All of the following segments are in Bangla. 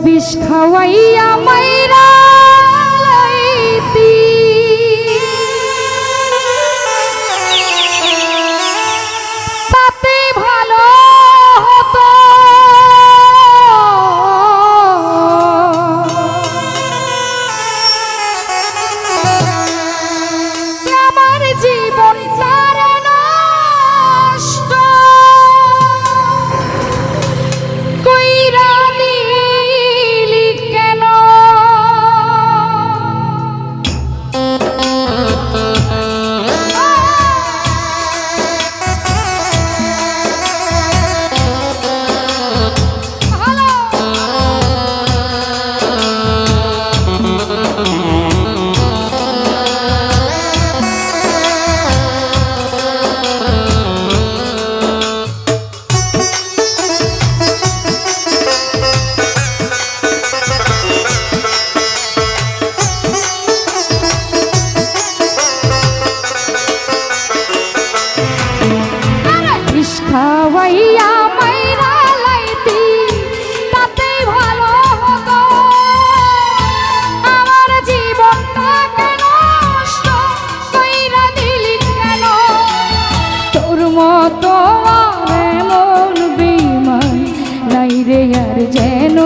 বিষ খাওয়াইয়া মাইরা লাইতি তাতে ভালো হতো আমার জীবন তারা নষ্ট কইরা দিলি কেন খাওয়াইয়া মাইরা লাইতি তাতে ভালো হতো আমার জীবনটা কেন নষ্ট কইরা দিলি কেন তোর মতো আর এমন বেঈমান নাই রে আর যেন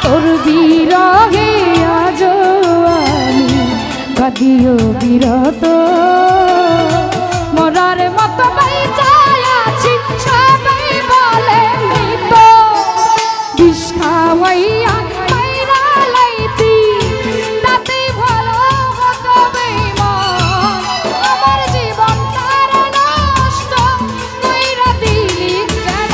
তোর বিরহে দিও বিরত মরার মতো বেঁচায় আছি সবাই বলে মৃত বিষ খাওয়াইয়া মাইরা লাইতি তাতে ভালো হতো বেঈমান আমার জীবন তারা নষ্ট কইরা দিলি কেন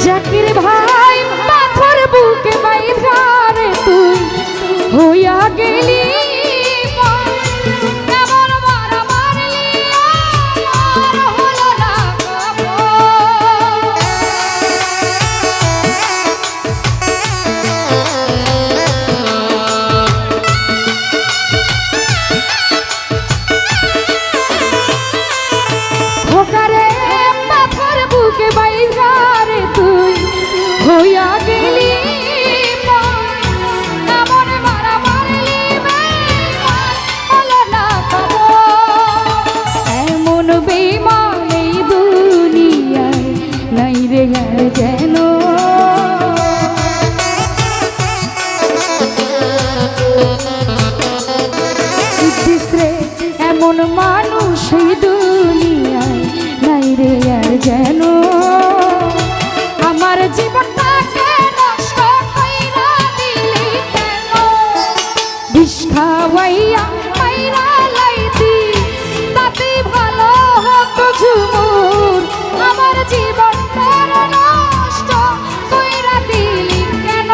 জাকির ভাই পাথর বুকে বাইধা রে তুই হইয়া গেলি কেমন মারা মারলি আর হলো না খোকারে পাথর বুকে বাইধা রে তুই হইয়া গেলি এমন মারা মারলি হলো না এমন বেঈমান এই দুনিয়ায় নাই রে আর যেন এমন মানুষ এই দুনিয়ায় নাই রে আর যেন আমার জীবনটাকে নষ্ট কইরা দিলি কেন বিষ খাওয়াইয়া মাইরা লাইতি তাতে ভালো হতো ঝুমুর আমার জীবনটা নষ্ট কইরা দিলি কেন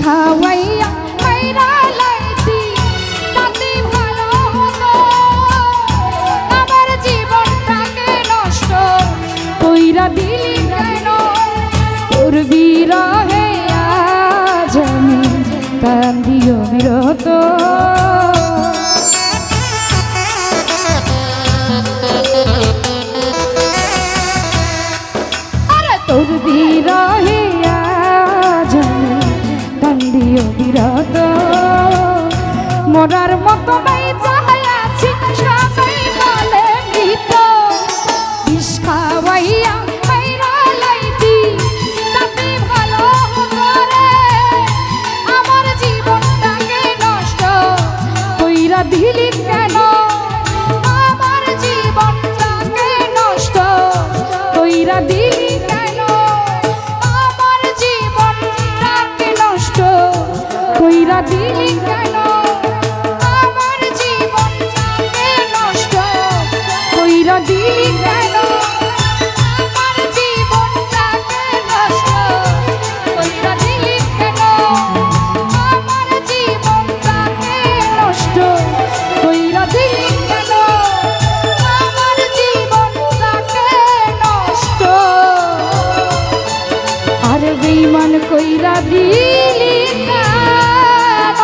খাওয়াইয়া মাইরা লাইতি তাতে ভালো হতো আমার জীবনটাকে নষ্ট কইরা দিলি কেন তোর বিরহে আজ আমি কান্দিও বিরত তোর বিরহে আজ আমি কান্দিও বিরত মরার মতো বেঁচে আছি সবাই বলে মৃত বিষ খাওয়াইয়া মাইরা লাইতি তাতে ভালো হতো রে আমার জীবনটাকে নষ্ট কইরা দিলি কেন আমার জীবনটাকে নষ্ট কইরা দিলি কেন আমার জীবনটাকে নষ্ট কইরা দিলি কেন আমার জীবনটাকে নষ্ট কইরা দিলি কেন আমার জীবনটাকে নষ্ট কইরা দিলি কেন আমার জীবনটাকে নষ্ট কইরা দিলি কেন আমার জীবনটাকে নষ্ট আর বেঈমান কইরা দিলি কেন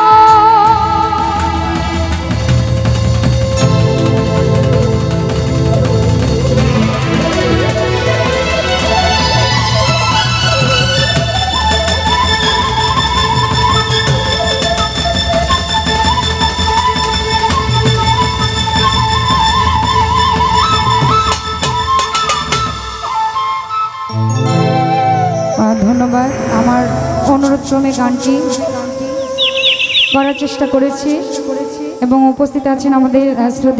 ধন্যবাদ আমার অনুরোধ ক্রমে গানটি করার চেষ্টা করেছি এবং উপস্থিত আছেন আমাদের শ্রদ্ধেয়